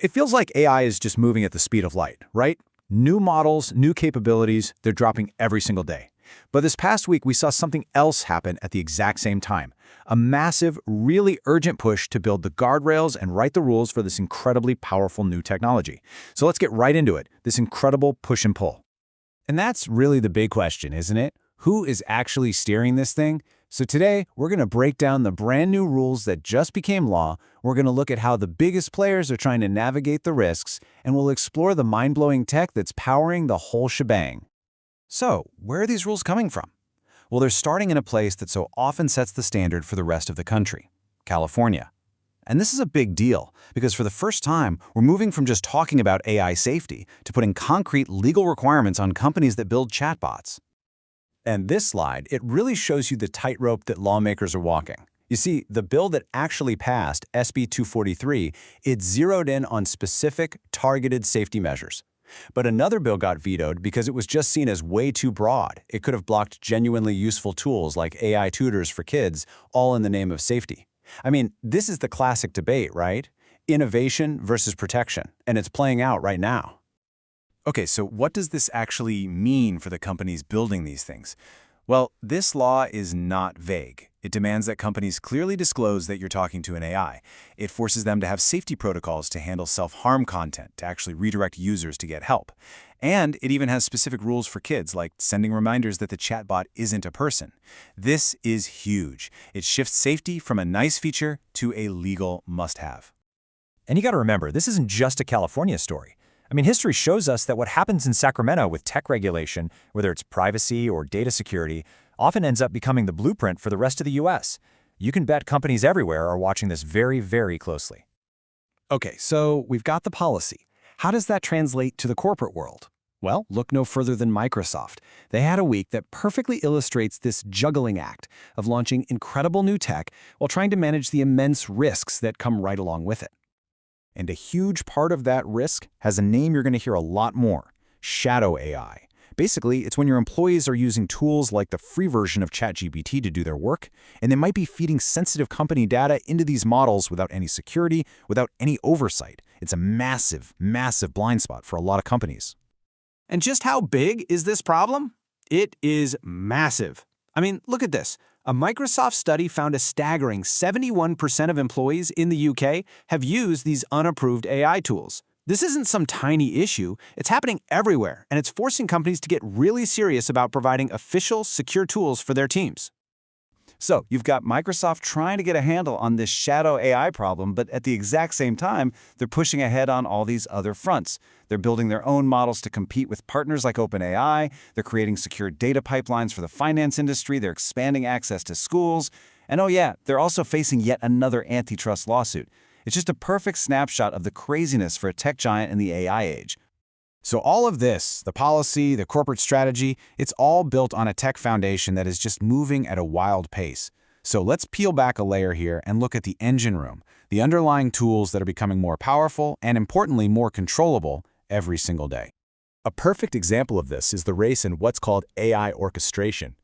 It feels like AI is just moving at the speed of light, right? New models, new capabilities, they're dropping every single day. But this past week, we saw something else happen at the exact same time. A massive, really urgent push to build the guardrails and write the rules for this incredibly powerful new technology. So let's get right into it, this incredible push and pull. And that's really the big question, isn't it? Who is actually steering this thing? So today, we're going to break down the brand new rules that just became law. We're going to look at how the biggest players are trying to navigate the risks, and we'll explore the mind-blowing tech that's powering the whole shebang. So, where are these rules coming from? Well, they're starting in a place that so often sets the standard for the rest of the country, California. And this is a big deal, because for the first time, we're moving from just talking about AI safety to putting concrete legal requirements on companies that build chatbots. And this slide, it really shows you the tightrope that lawmakers are walking. You see, the bill that actually passed, SB 243, it zeroed in on specific, targeted safety measures. But another bill got vetoed because it was just seen as way too broad. It could have blocked genuinely useful tools like AI tutors for kids, all in the name of safety. I mean, this is the classic debate, right? Innovation versus protection, and it's playing out right now. Okay, so what does this actually mean for the companies building these things? Well, this law is not vague. It demands that companies clearly disclose that you're talking to an AI. It forces them to have safety protocols to handle self-harm content, to actually redirect users to get help. And it even has specific rules for kids, like sending reminders that the chatbot isn't a person. This is huge. It shifts safety from a nice feature to a legal must-have. And you got to remember, this isn't just a California story. I mean, history shows us that what happens in Sacramento with tech regulation, whether it's privacy or data security, often ends up becoming the blueprint for the rest of the U.S. You can bet companies everywhere are watching this very, very closely. Okay, so we've got the policy. How does that translate to the corporate world? Well, look no further than Microsoft. They had a week that perfectly illustrates this juggling act of launching incredible new tech while trying to manage the immense risks that come right along with it. And a huge part of that risk has a name you're going to hear a lot more: shadow AI. Basically, it's when your employees are using tools like the free version of ChatGPT to do their work, and they might be feeding sensitive company data into these models without any security, without any oversight. It's a massive, massive blind spot for a lot of companies. And just how big is this problem? It is massive. I mean, look at this. A Microsoft study found a staggering 71% of employees in the UK have used these unapproved AI tools. This isn't some tiny issue. It's happening everywhere, and it's forcing companies to get really serious about providing official, secure tools for their teams. So you've got Microsoft trying to get a handle on this shadow AI problem, but at the exact same time, they're pushing ahead on all these other fronts. They're building their own models to compete with partners like OpenAI. They're creating secure data pipelines for the finance industry. They're expanding access to schools. And oh yeah, they're also facing yet another antitrust lawsuit. It's just a perfect snapshot of the craziness for a tech giant in the AI age. So all of this, the policy, the corporate strategy, it's all built on a tech foundation that is just moving at a wild pace. So let's peel back a layer here and look at the engine room, the underlying tools that are becoming more powerful and, importantly, more controllable every single day. A perfect example of this is the race in what's called AI orchestration.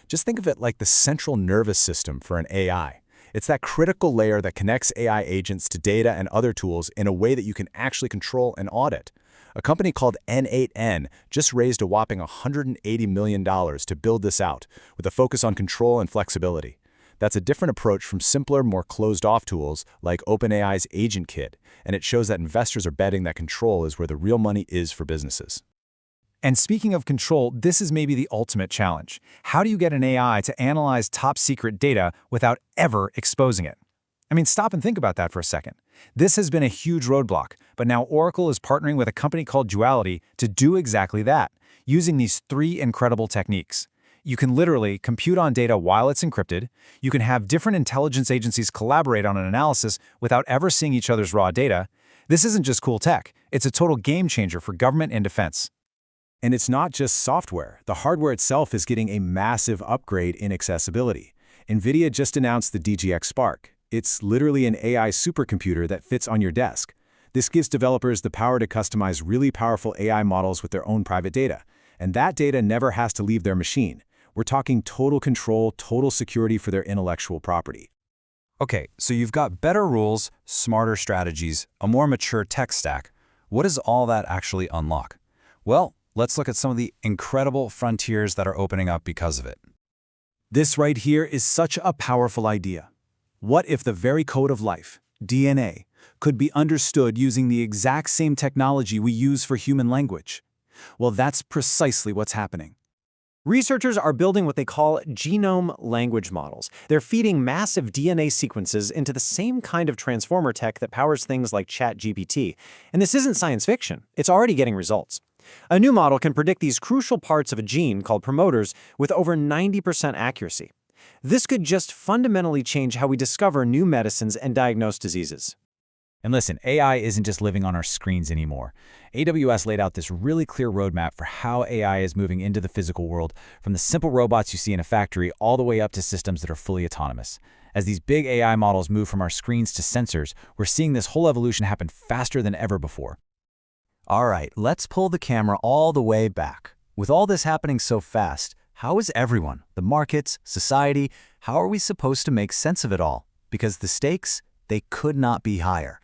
Just think of it like the central nervous system for an AI. It's that critical layer that connects AI agents to data and other tools in a way that you can actually control and audit. A company called N8N just raised a whopping $180 million to build this out, with a focus on control and flexibility. That's a different approach from simpler, more closed-off tools like OpenAI's Agent Kit, and it shows that investors are betting that control is where the real money is for businesses. And speaking of control, this is maybe the ultimate challenge. How do you get an AI to analyze top-secret data without ever exposing it? I mean, stop and think about that for a second. This has been a huge roadblock, but now Oracle is partnering with a company called Duality to do exactly that, using these three incredible techniques. You can literally compute on data while it's encrypted. You can have different intelligence agencies collaborate on an analysis without ever seeing each other's raw data. This isn't just cool tech. It's a total game changer for government and defense. And it's not just software. The hardware itself is getting a massive upgrade in accessibility. NVIDIA just announced the DGX Spark. It's literally an AI supercomputer that fits on your desk. This gives developers the power to customize really powerful AI models with their own private data. And that data never has to leave their machine. We're talking total control, total security for their intellectual property. Okay, so you've got better rules, smarter strategies, a more mature tech stack. What does all that actually unlock? Well, let's look at some of the incredible frontiers that are opening up because of it. This right here is such a powerful idea. What if the very code of life, DNA, could be understood using the exact same technology we use for human language? Well, that's precisely what's happening. Researchers are building what they call genome language models. They're feeding massive DNA sequences into the same kind of transformer tech that powers things like ChatGPT. And this isn't science fiction. It's already getting results. A new model can predict these crucial parts of a gene called promoters with over 90% accuracy. This could just fundamentally change how we discover new medicines and diagnose diseases. And listen, AI isn't just living on our screens anymore. AWS laid out this really clear roadmap for how AI is moving into the physical world, from the simple robots you see in a factory all the way up to systems that are fully autonomous. As these big AI models move from our screens to sensors, we're seeing this whole evolution happen faster than ever before. All right, let's pull the camera all the way back. With all this happening so fast, how is everyone, the markets, society, how are we supposed to make sense of it all? Because the stakes, they could not be higher.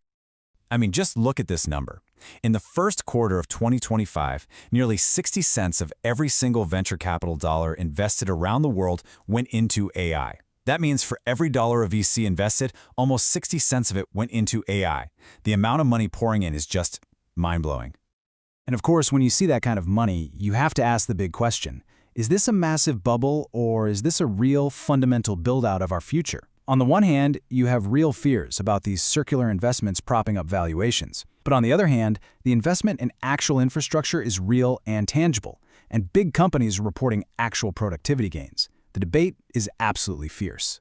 I mean, just look at this number. In the first quarter of 2025, nearly 60 cents of every single venture capital dollar invested around the world went into AI. That means for every dollar of VC invested, almost 60 cents of it went into AI. The amount of money pouring in is just mind-blowing. And of course, when you see that kind of money, you have to ask the big question. Is this a massive bubble, or is this a real fundamental build-out of our future? On the one hand, you have real fears about these circular investments propping up valuations. But on the other hand, the investment in actual infrastructure is real and tangible, and big companies are reporting actual productivity gains. The debate is absolutely fierce.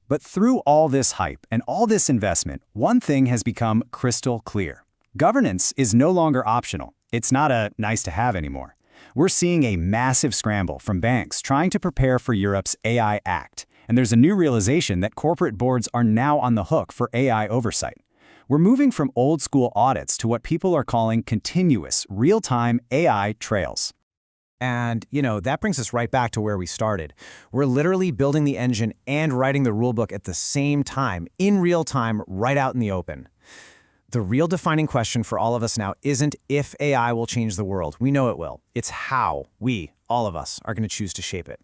But through all this hype and all this investment, one thing has become crystal clear. Governance is no longer optional. It's not a nice-to-have anymore. We're seeing a massive scramble from banks trying to prepare for Europe's AI Act. And there's a new realization that corporate boards are now on the hook for AI oversight. We're moving from old-school audits to what people are calling continuous, real-time AI trails. And, that brings us right back to where we started. We're literally building the engine and writing the rulebook at the same time, in real time, right out in the open. The real defining question for all of us now isn't if AI will change the world. We know it will. It's how we, all of us, are going to choose to shape it.